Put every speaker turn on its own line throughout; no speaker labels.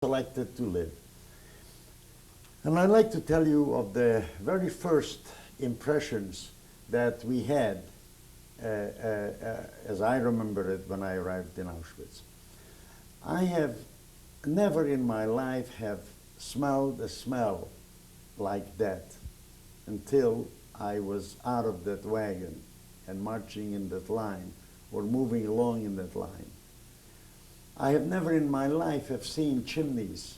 selected to live. And I'd like to tell you of the very first impressions that we had as I remember it when I arrived in Auschwitz. I have never in my life have smelled a smell like that until I was out of that wagon and marching in that line or moving along in that line. I have never in my life have seen chimneys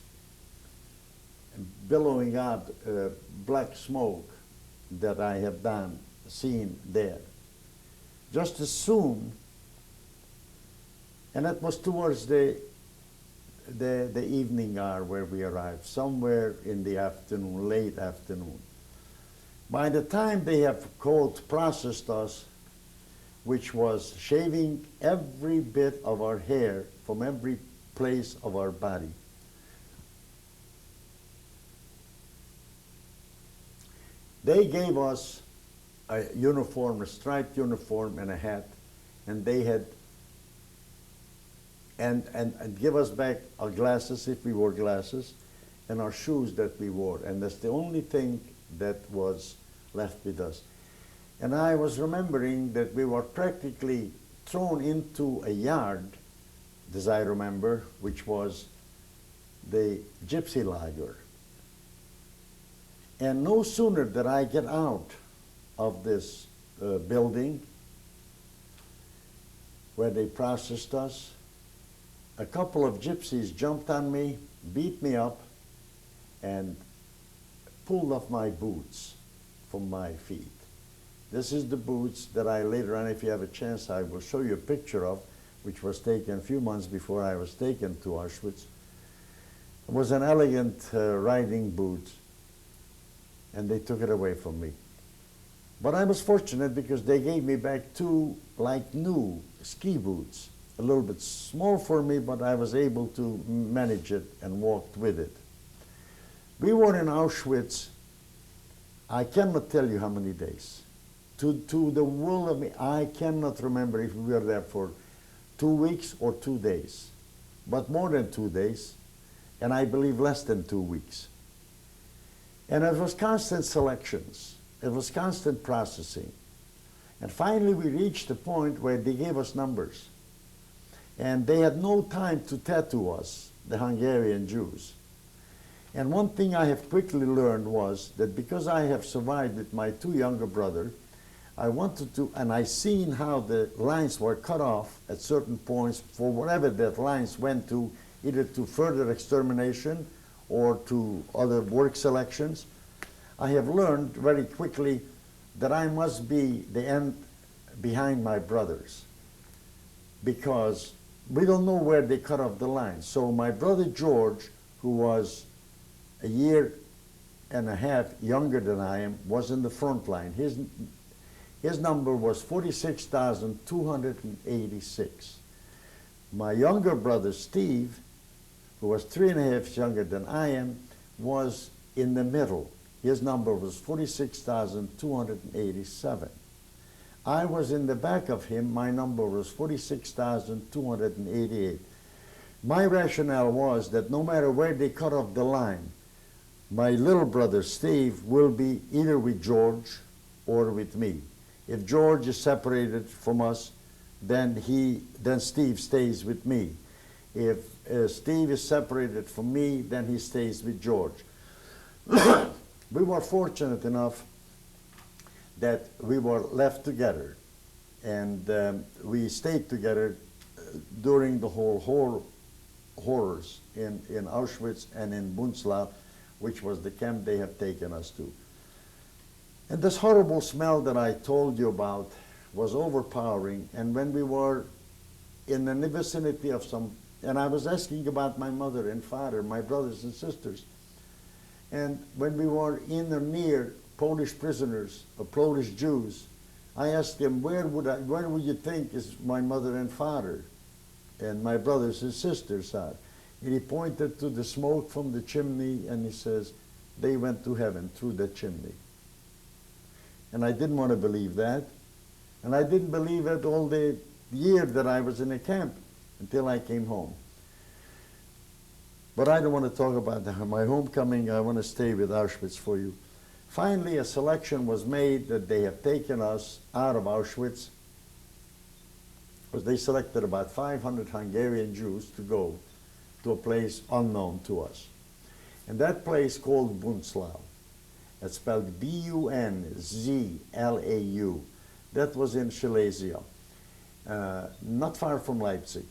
billowing out black smoke that I have seen there. Just as soon, and that was towards the evening hour where we arrived, somewhere in the afternoon, late afternoon. By the time they have, quote, processed us, which was shaving every bit of our hair from every place of our body, they gave us a uniform, a striped uniform and a hat, and they had, and give us back our glasses if we wore glasses, and our shoes that we wore. And that's the only thing that was left with us. And I was remembering that we were practically thrown into a yard, as I remember, which was the gypsy lager. And no sooner did I get out of this building where they processed us, a couple of gypsies jumped on me, beat me up, and pulled off my boots from my feet. This is the boots that I later on, if you have a chance, I will show you a picture of, which was taken a few months before I was taken to Auschwitz. It was an elegant riding boot, and they took it away from me. But I was fortunate because they gave me back two like new ski boots, a little bit small for me, but I was able to manage it and walked with it. We were in Auschwitz, I cannot tell you how many days. To the world of me, I cannot remember if we were there for 2 weeks or 2 days, but more than 2 days, and I believe less than 2 weeks. And it was constant selections. It was constant processing. And finally we reached the point where they gave us numbers. And they had no time to tattoo us, the Hungarian Jews. And one thing I have quickly learned was that because I have survived with my two younger brothers, I wanted to, and I seen how the lines were cut off at certain points for whatever that lines went to, either to further extermination or to other work selections. I have learned very quickly that I must be the end behind my brothers, because we don't know where they cut off the line. So my brother George, who was a year and a half younger than I am, was in the front line. His number was 46,286. My younger brother Steve, who was 3.5 years younger than I am, was in the middle. His number was 46,287. I was in the back of him. My number was 46,288. My rationale was that no matter where they cut off the line, my little brother Steve will be either with George or with me. If George is separated from us, then Steve stays with me. If Steve is separated from me, then he stays with George. We were fortunate enough that we were left together, and we stayed together during the whole horrors in Auschwitz and in Bunzlau, which was the camp they have taken us to. And this horrible smell that I told you about was overpowering. And when we were in the vicinity of and I was asking about my mother and father, my brothers and sisters, and when we were in or near Polish prisoners or Polish Jews, I asked him, where would you think is my mother and father and my brothers and sisters are? And he pointed to the smoke from the chimney, and he says, they went to heaven through the chimney. And I didn't want to believe that. And I didn't believe it all the year that I was in a camp until I came home. But I don't want to talk about my homecoming. I want to stay with Auschwitz for you. Finally, a selection was made that they have taken us out of Auschwitz, because they selected about 500 Hungarian Jews to go to a place unknown to us. And that place called Bunzlau. It's spelled B-U-N-Z-L-A-U. That was in Silesia, not far from Leipzig.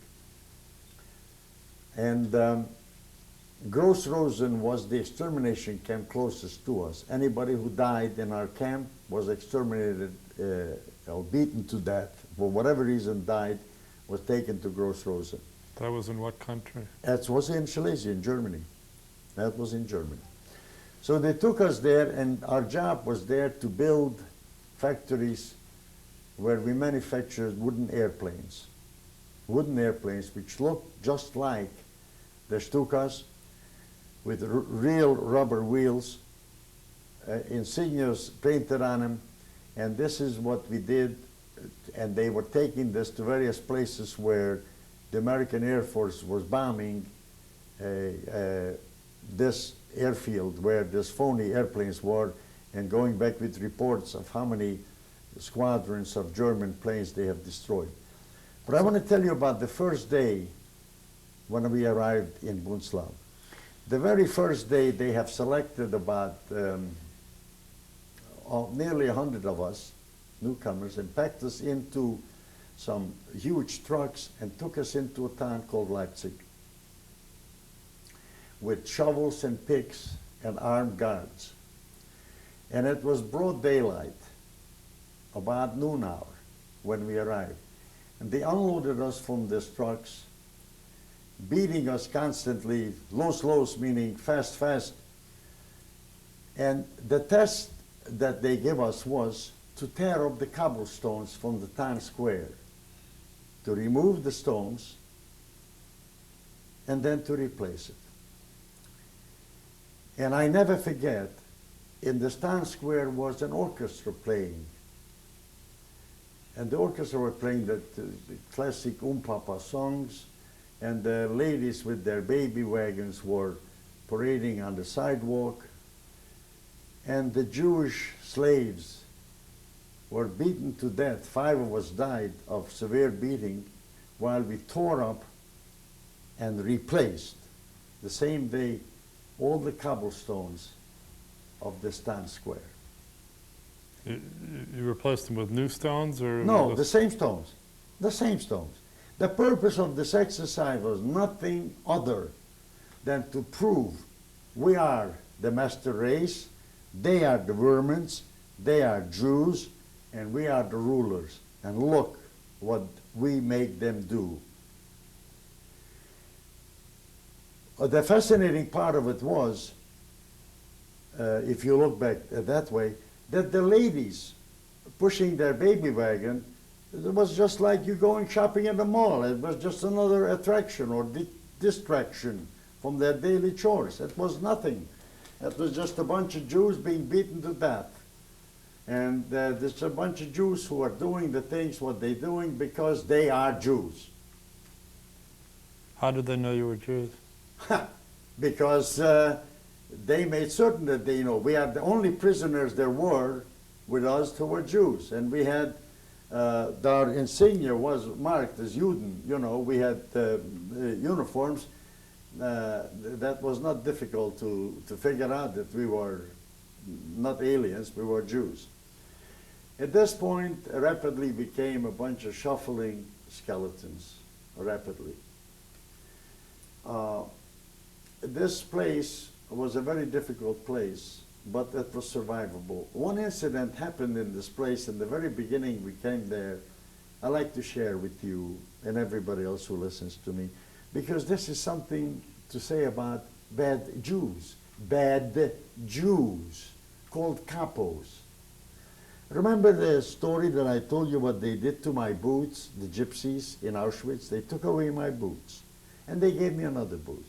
And Gross-Rosen was the extermination camp closest to us. Anybody who died in our camp was exterminated or beaten to death, for whatever reason died, was taken to Gross-Rosen.
That was in what country?
That was in Silesia, in Germany. That was in Germany. So they took us there, and our job was there to build factories where we manufactured wooden airplanes. Wooden airplanes which looked just like the Stukas, with real rubber wheels, insignias painted on them, and this is what we did. And they were taking this to various places where the American Air Force was bombing this airfield where these phony airplanes were, and going back with reports of how many squadrons of German planes they have destroyed. But I want to tell you about the first day when we arrived in Bunzlau. The very first day they have selected about nearly 100 of us, newcomers, and packed us into some huge trucks and took us into a town called Leipzig with shovels and picks and armed guards. And it was broad daylight, about noon hour, when we arrived. And they unloaded us from these trucks, beating us constantly, los, meaning fast, fast. And the test that they gave us was to tear up the cobblestones from the town square, to remove the stones, and then to replace it. And I never forget, in the town square was an orchestra playing. And the orchestra were playing the classic Papa songs, and the ladies with their baby wagons were parading on the sidewalk, and the Jewish slaves were beaten to death. 5 of us died of severe beating, while we tore up and replaced the same day all the cobblestones of this town square.
You replaced them with new stones, or?
No, the same stones. The same stones. The purpose of this exercise was nothing other than to prove we are the master race, they are the Germans, they are Jews, and we are the rulers. And look what we make them do. The fascinating part of it was, if you look back that way, that the ladies pushing their baby wagon, it was just like you going shopping at the mall. It was just another attraction or distraction from their daily chores. It was nothing. It was just a bunch of Jews being beaten to death. And there's a bunch of Jews who are doing the things what they're doing because they are Jews.
How did they know you were Jews?
Because they made certain that they, we are the only prisoners there were with us who were Jews. And we had, our insignia was marked as Juden. We had uniforms. That was not difficult to figure out that we were not aliens, we were Jews. At this point, rapidly became a bunch of shuffling skeletons, rapidly. This place was a very difficult place, but it was survivable. One incident happened in this place in the very beginning we came there. I like to share with you and everybody else who listens to me, because this is something to say about bad Jews called capos. Remember the story that I told you what they did to my boots, the gypsies in Auschwitz? They took away my boots and they gave me another boot.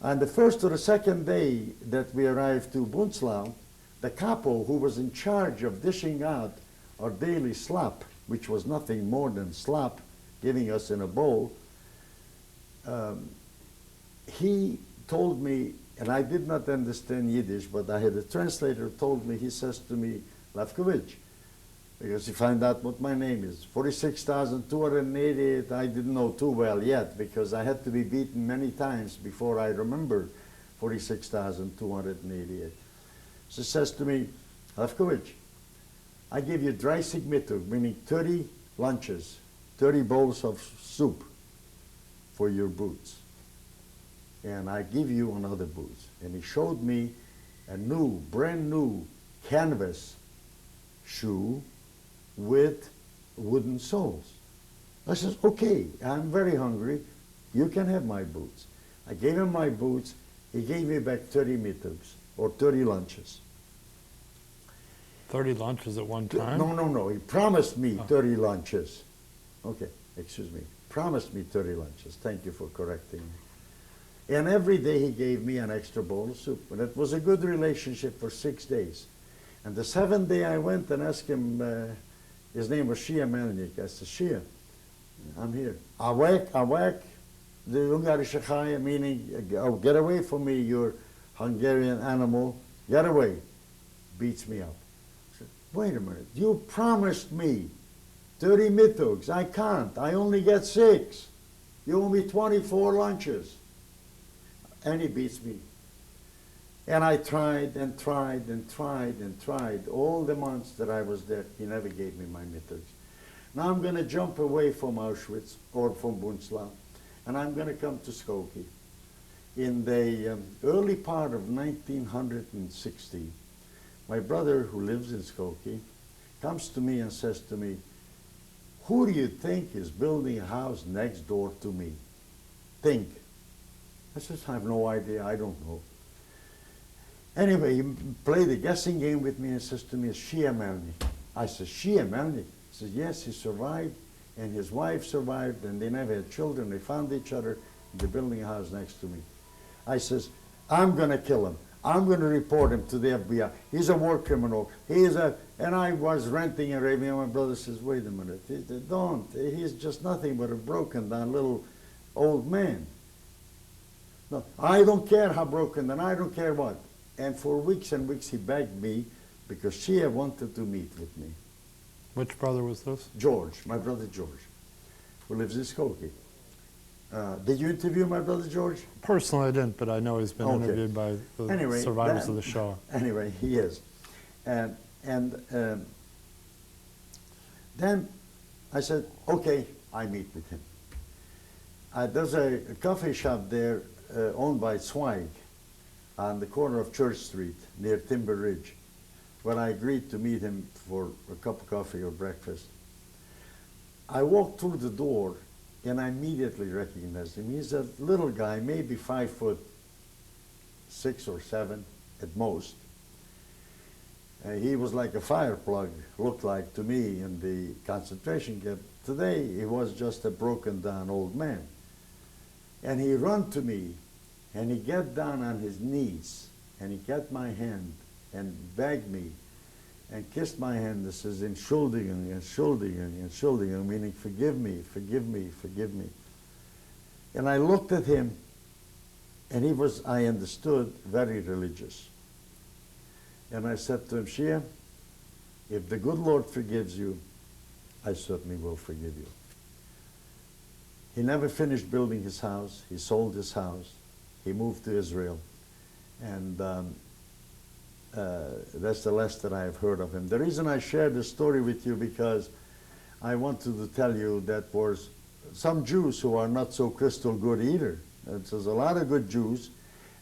On the first or the second day that we arrived to Bunzlau, the capo who was in charge of dishing out our daily slop, which was nothing more than slop, giving us in a bowl, he told me, and I did not understand Yiddish, but I had a translator told me, he says to me, Lefkovich, because he found out what my name is. 46,288, I didn't know too well yet, because I had to be beaten many times before I remembered 46,288. So he says to me, Lefkovich, I give you 30 mittag, meaning 30 lunches, 30 bowls of soup for your boots. And I give you another boots. And he showed me a new, brand new canvas shoe with wooden soles. I says, okay, I'm very hungry. You can have my boots. I gave him my boots. He gave me back 30 mittags, or 30 lunches.
30 lunches at one time?
No. He promised me 30 lunches. Okay, excuse me. Promised me 30 lunches. Thank you for correcting me. And every day he gave me an extra bowl of soup. And it was a good relationship for 6 days. And the 7th day I went and asked him, his name was Shia Melnik. I said, Shia, I'm here. Awek, the Ungarische Chaya, meaning, oh, get away from me, you Hungarian animal. Get away. Beats me up. I said, wait a minute. You promised me 30 mittags. I can't. I only get 6. You owe me 24 lunches. And he beats me. And I tried and tried and tried and tried. All the months that I was there, he never gave me my mittags. Now I'm going to jump away from Auschwitz or from Bunzlau, and I'm going to come to Skokie. In the early part of 1960, my brother, who lives in Skokie, comes to me and says to me, who do you think is building a house next door to me? Think. I says, I have no idea, I don't know. Anyway, he played a guessing game with me and says to me, it's Shia Melnik. I said, Shia Melnik? He says, yes, he survived, and his wife survived, and they never had children. They found each other, and they're building a house next to me. I says, I'm going to kill him. I'm going to report him to the FBI. He's a war criminal. And I was ranting and raving, and my brother says, wait a minute, don't. He's just nothing but a broken down little old man. No, I don't care how broken, and I don't care what. And for weeks and weeks he begged me because Shia wanted to meet with me.
Which brother was this?
George, my brother George, who lives in Skokie. Did you interview my brother George?
Personally, I didn't, but I know he's been
Okay.
interviewed by the survivors of the Shoah.
Anyway, he is. And then I said, okay, I meet with him. There's a coffee shop there owned by Zweig on the corner of Church Street near Timber Ridge, where I agreed to meet him for a cup of coffee or breakfast. I walked through the door and I immediately recognized him. He's a little guy, maybe 5'6" or 7 at most. He was like a fire plug, looked like to me in the concentration camp. Today he was just a broken down old man. And he ran to me and he got down on his knees and he got my hand and begged me and kissed my hand and says, Entschuldigung, Entschuldigung, Entschuldigung, meaning forgive me, forgive me, forgive me. And I looked at him and he was, I understood, very religious. And I said to him, Shia, if the good Lord forgives you, I certainly will forgive you. He never finished building his house. He sold his house. He moved to Israel. And that's the last that I have heard of him. The reason I share this story with you because I wanted to tell you that there's some Jews who are not so crystal good either. There's a lot of good Jews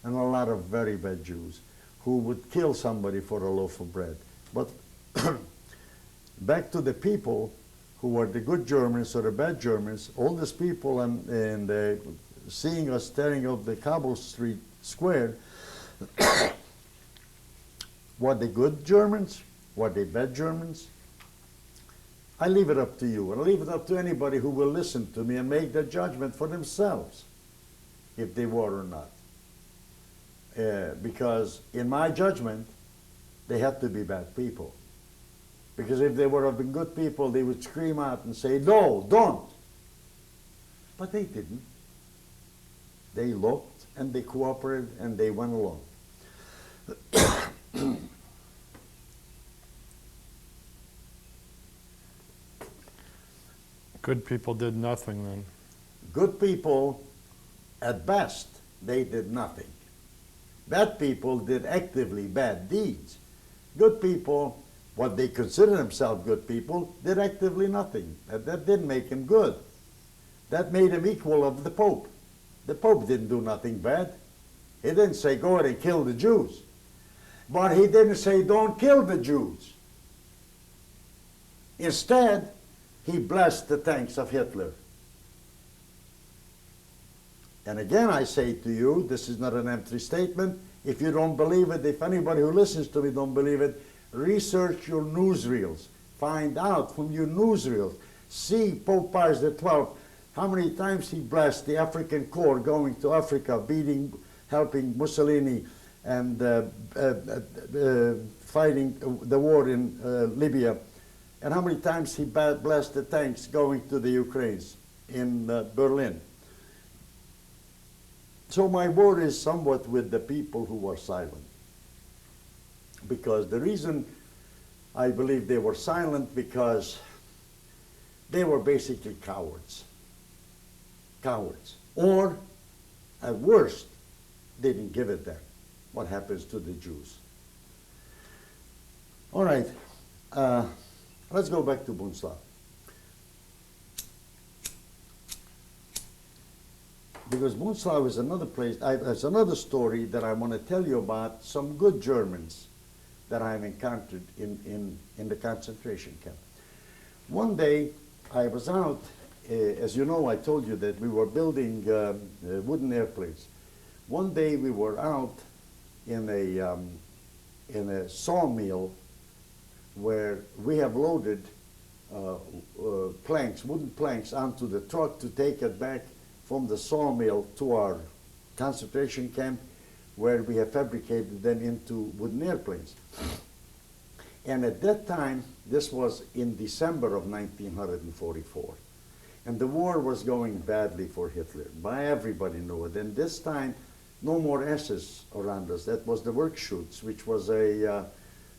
and a lot of very bad Jews who would kill somebody for a loaf of bread. But back to the people who were the good Germans or the bad Germans, all these people and seeing us tearing up the Cobble Street Square, were they good Germans? Were they bad Germans? I leave it up to you, and I leave it up to anybody who will listen to me and make the judgment for themselves, if they were or not. Because in my judgment, they had to be bad people. Because if they would have been good people, they would scream out and say, no, don't. But they didn't. They looked and they cooperated and they went along.
Good people did nothing then.
Good people, at best, they did nothing. Bad people did actively bad deeds. Good people, what they consider themselves good people, did actively nothing. That didn't make him good. That made him equal of the Pope. The Pope didn't do nothing bad. He didn't say, go ahead and kill the Jews. But he didn't say, don't kill the Jews. Instead, he blessed the tanks of Hitler. And again, I say to you, this is not an empty statement. If you don't believe it, if anybody who listens to me don't believe it, research your newsreels. Find out from your newsreels. See Pope Pius XII, how many times he blessed the African Corps going to Africa, helping Mussolini and fighting the war in Libya. And how many times he blessed the tanks going to the Ukraines in Berlin. So my word is somewhat with the people who were silent. Because the reason I believe they were silent, because they were basically cowards. Cowards. Or, at worst, they didn't give it them. What happens to the Jews? All right. Let's go back to Bunslav. Because Bunslav is another place, it's another story that I want to tell you about some good Germans that I have encountered in the concentration camp. One day, I was out, as you know, I told you that we were building wooden airplanes. One day we were out in a sawmill where we have loaded planks, wooden planks, onto the truck to take it back from the sawmill to our concentration camp, where we have fabricated them into wooden airplanes. And at that time, this was in December of 1944, and the war was going badly for Hitler. By everybody knew it. And this time, no more S's around us. That was the work shoots, which was a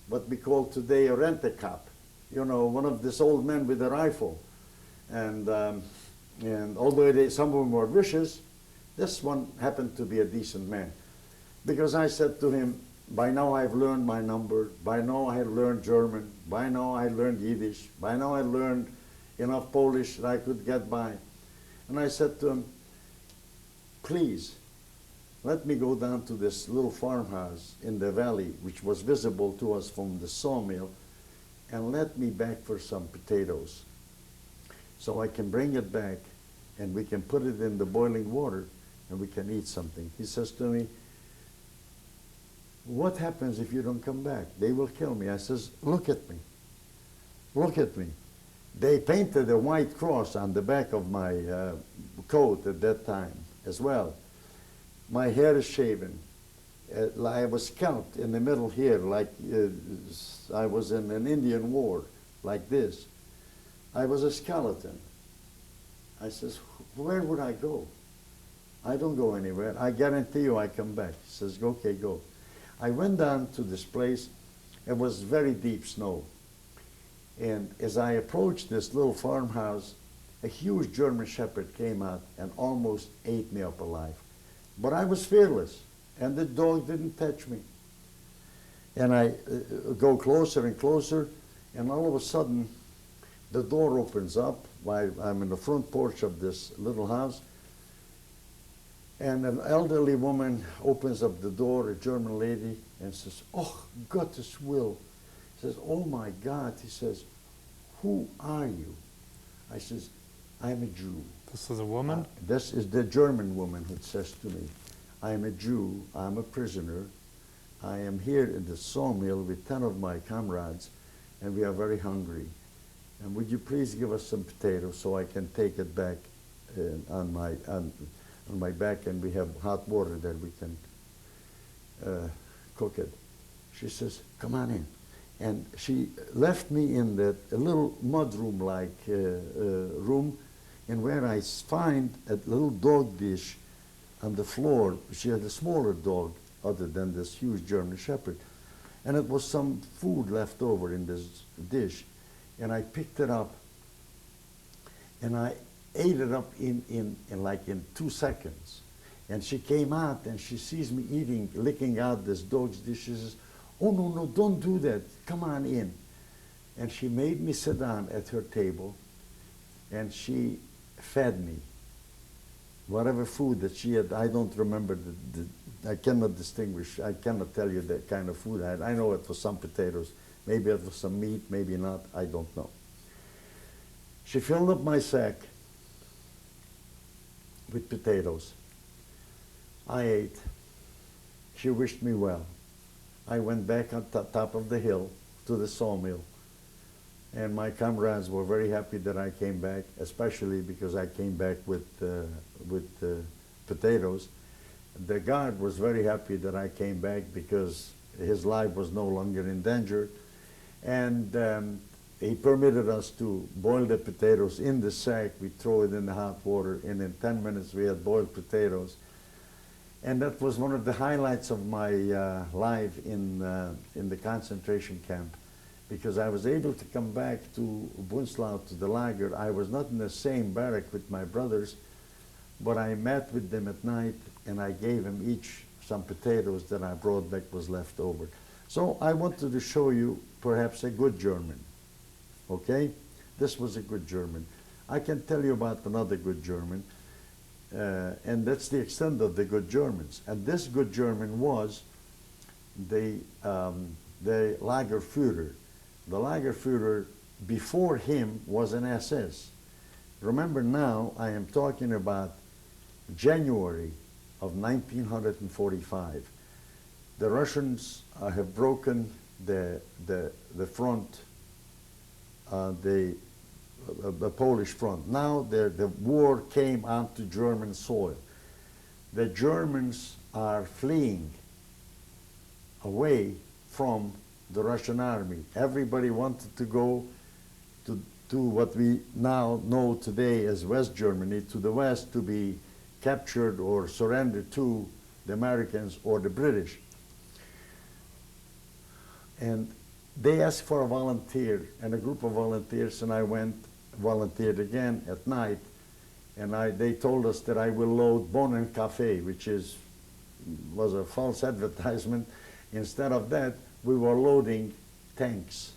what we call today a rent-a-cop. You know, one of these old men with a rifle. And although some of them were vicious, this one happened to be a decent man. Because I said to him, by now I've learned my number, by now I had learned German, by now I learned Yiddish, by now I learned enough Polish that I could get by. And I said to him, please, let me go down to this little farmhouse in the valley, which was visible to us from the sawmill, and let me back for some potatoes, so I can bring it back and we can put it in the boiling water and we can eat something. He says to me, what happens if you don't come back? They will kill me. I says, look at me. Look at me. They painted a white cross on the back of my coat at that time as well. My hair is shaven. I was scalped in the middle here, like I was in an Indian war, like this. I was a skeleton. I says, where would I go? I don't go anywhere. I guarantee you I come back. He says, okay, go. I went down to this place. It was very deep snow. And as I approached this little farmhouse, a huge German shepherd came out and almost ate me up alive. But I was fearless, and the dog didn't touch me. And I go closer and closer, and all of a sudden, the door opens up while I'm in the front porch of this little house, and an elderly woman opens up the door, a German lady, and says, oh, Gottes will. Says, oh my God. He says, who are you? I says, I'm a Jew.
This is a woman?
This is the German woman who says to me, I am a Jew, I'm a prisoner, I am here in the sawmill with 10 of my comrades, and we are very hungry. And would you please give us some potatoes so I can take it back on my back, and we have hot water that we can cook it. She says, come on in. And she left me in that a little mudroom-like room, and where I find a little dog dish on the floor. She had a smaller dog other than this huge German Shepherd. And it was some food left over in this dish. And I picked it up and I ate it up in 2 seconds. And she came out and she sees me eating, licking out this dog's dish. She says, "Oh, no, no, don't do that. Come on in." And she made me sit down at her table and she fed me. Whatever food that she had, I don't remember, I cannot distinguish, I cannot tell you the kind of food I had. I know it was some potatoes, maybe it was some meat, maybe not, I don't know. She filled up my sack with potatoes. I ate. She wished me well. I went back on top of the hill to the sawmill. And my comrades were very happy that I came back, especially because I came back with potatoes. The guard was very happy that I came back because his life was no longer in danger. And he permitted us to boil the potatoes in the sack. We throw it in the hot water, and in 10 minutes we had boiled potatoes. And that was one of the highlights of my life in the concentration camp, because I was able to come back to Bunzlau, to the lager. I was not in the same barrack with my brothers, but I met with them at night and I gave them each some potatoes that I brought back was left over. So I wanted to show you perhaps a good German, okay? This was a good German. I can tell you about another good German, and that's the extent of the good Germans. And this good German was the Lagerführer. The Lagerführer before him was an SS. Remember now, I am talking about January of 1945. The Russians have broken the front, the Polish front. Now the war came onto German soil. The Germans are fleeing away from the Russian army. Everybody wanted to go to what we now know today as West Germany, to the west, to be captured or surrendered to the Americans or the British. And they asked for a volunteer, and a group of volunteers, and I went, volunteered again at night, and they told us that I will load Bohnen Cafe, which was a false advertisement. Instead of that, we were loading tanks.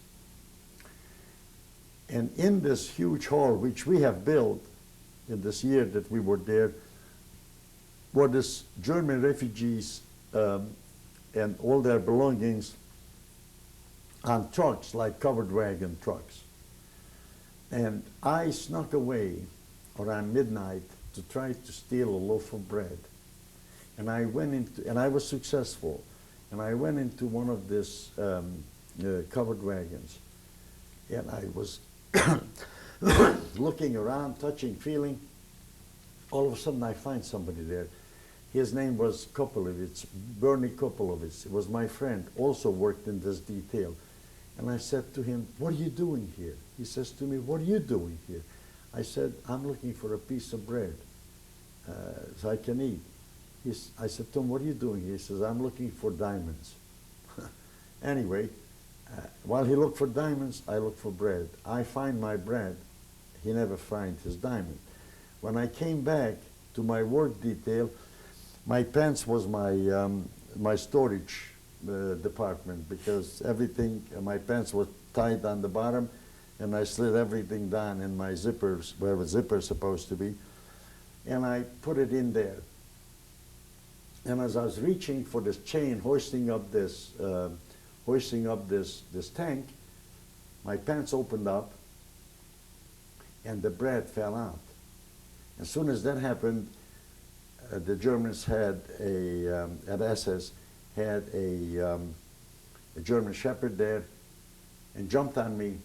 And in this huge hall, which we have built in this year that we were there, were these German refugees and all their belongings on trucks, like covered wagon trucks. And I snuck away around midnight to try to steal a loaf of bread. And I went into, and I was successful. And I went into one of these covered wagons, and I was looking around, touching, feeling. All of a sudden I find somebody there. His name was Kopolovitz, Bernie Kopolovitz. He was my friend, also worked in this detail. And I said to him, "What are you doing here?" He says to me, "What are you doing here?" I said, "I'm looking for a piece of bread so I can eat." I said to him, "What are you doing here?" He says, "I'm looking for diamonds." Anyway, while he looked for diamonds, I looked for bread. I find my bread. He never finds his diamond. When I came back to my work detail, my pants was my storage department, because everything, my pants were tied on the bottom, and I slid everything down in my zippers, where the zipper's supposed to be, and I put it in there. And as I was reaching for this chain, hoisting up this tank, my pants opened up, and the bread fell out. As soon as that happened, the Germans had at SS had a German Shepherd there, and jumped on me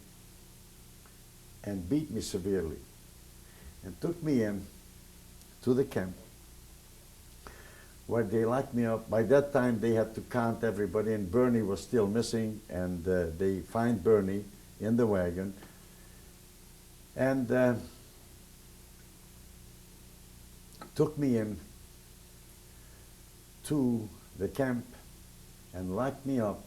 and beat me severely, and took me in to the camp, where they locked me up. By that time, they had to count everybody, and Bernie was still missing, and they find Bernie in the wagon, and took me in to the camp and locked me up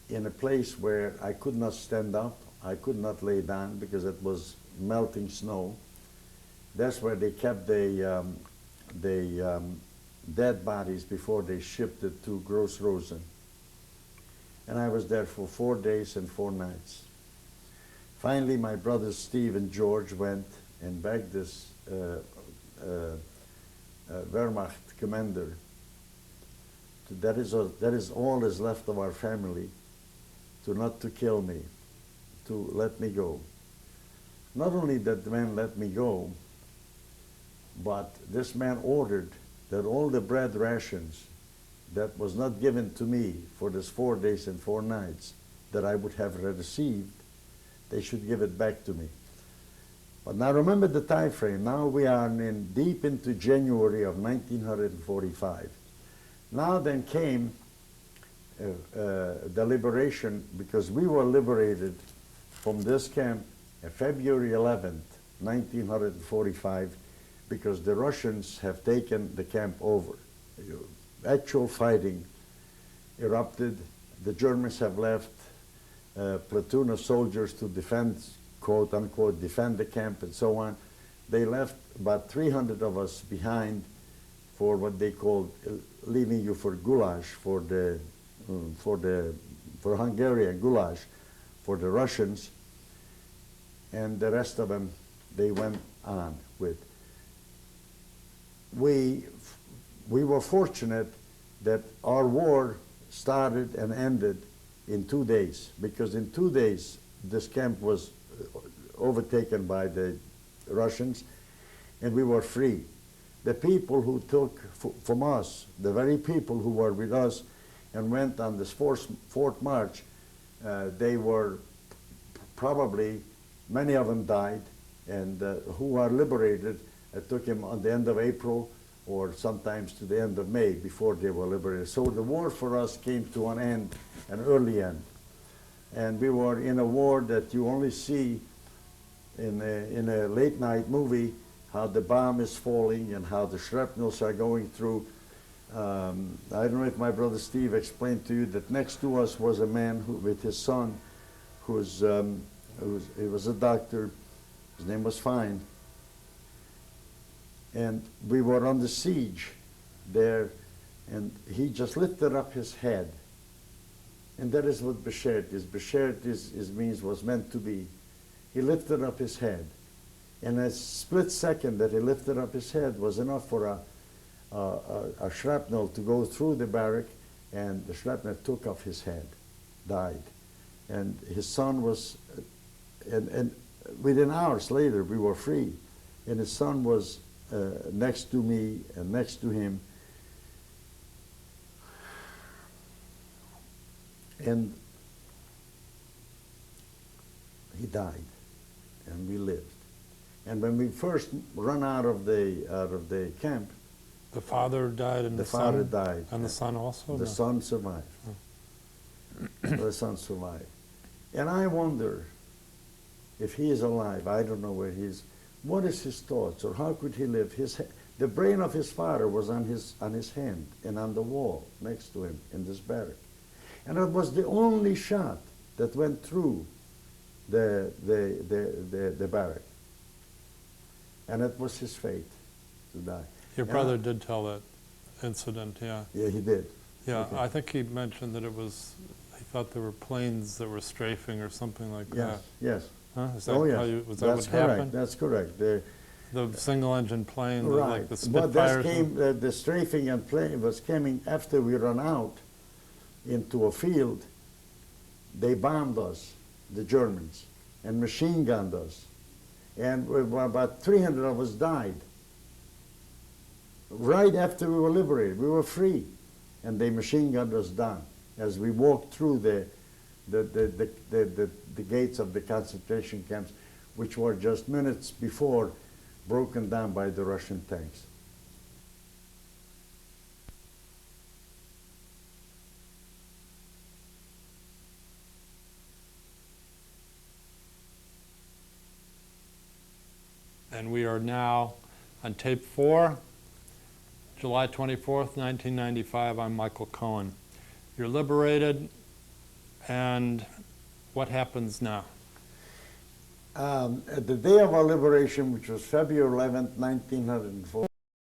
in a place where I could not stand up, I could not lay down because it was melting snow. That's where they kept the dead bodies before they shipped it to Gross Rosen. And I was there for 4 days and 4 nights. Finally, my brothers Steve and George went and begged this Wehrmacht commander, that is all is left of our family, to not to kill me, to let me go. Not only that the man let me go, but this man ordered that all the bread rations that was not given to me for this 4 days and 4 nights that I would have received, they should give it back to me. But now remember the time frame. Now we are deep into January of 1945. Now then came the liberation, because we were liberated from this camp on February 11th, 1945, because the Russians have taken the camp over. Actual fighting erupted. The Germans have left a platoon of soldiers to defend, quote unquote, defend the camp and so on. They left about 300 of us behind for what they called leaving you for goulash, for Hungarian goulash, for the Russians, and the rest of them they went on with. We were fortunate that our war started and ended in 2 days, because in 2 days this camp was overtaken by the Russians and we were free. The people who took from us, the very people who were with us and went on this fourth march, they were probably, many of them died, and who are liberated, it took him on the end of April or sometimes to the end of May before they were liberated. So the war for us came to an end, an early end. And we were in a war that you only see in a late night movie, how the bomb is falling and how the shrapnels are going through. I don't know if my brother Steve explained to you that next to us was a man with his son, he was a doctor. His name was Fine. And we were on the siege there, and he just lifted up his head. And that is what Beshert is. Beshert was meant to be. He lifted up his head. And a split second that he lifted up his head was enough for a shrapnel to go through the barrack, and the shrapnel took off his head, died. And his son was, and within hours later we were free. And his son was next to me and next to him. And he died, and we lived. And when we first run out of the camp,
the father died and
the father died,
and the son also.
The son survived. The son survived, and I wonder if he is alive. I don't know where he is. What is his thoughts, or how could he live? The brain of his father was on his hand and on the wall next to him in this barrack. And it was the only shot that went through the barrack. And it was his fate to die.
Your brother did tell that incident, yeah.
Yeah, he did.
Yeah,
Okay.
I think he mentioned that he thought there were planes that were strafing or something like that.
Yes.
Huh? Is that
Oh,
how
yes.
was that what happened?
That's correct.
The single-engine plane,
Right.
like the
But that
Spitfires.
came, the strafing and plane was coming after we ran out into a field. They bombed us, the Germans, and machine gunned us. And about 300 of us died. Right after we were liberated, we were free. And they machine gunned us down as we walked through the gates of the concentration camps, which were just minutes before broken down by the Russian tanks.
And we are now on tape 4. July 24th, 1995. I'm Michael Cohen. You're liberated, and what happens now?
At the day of our liberation, which was February 11th, 1904,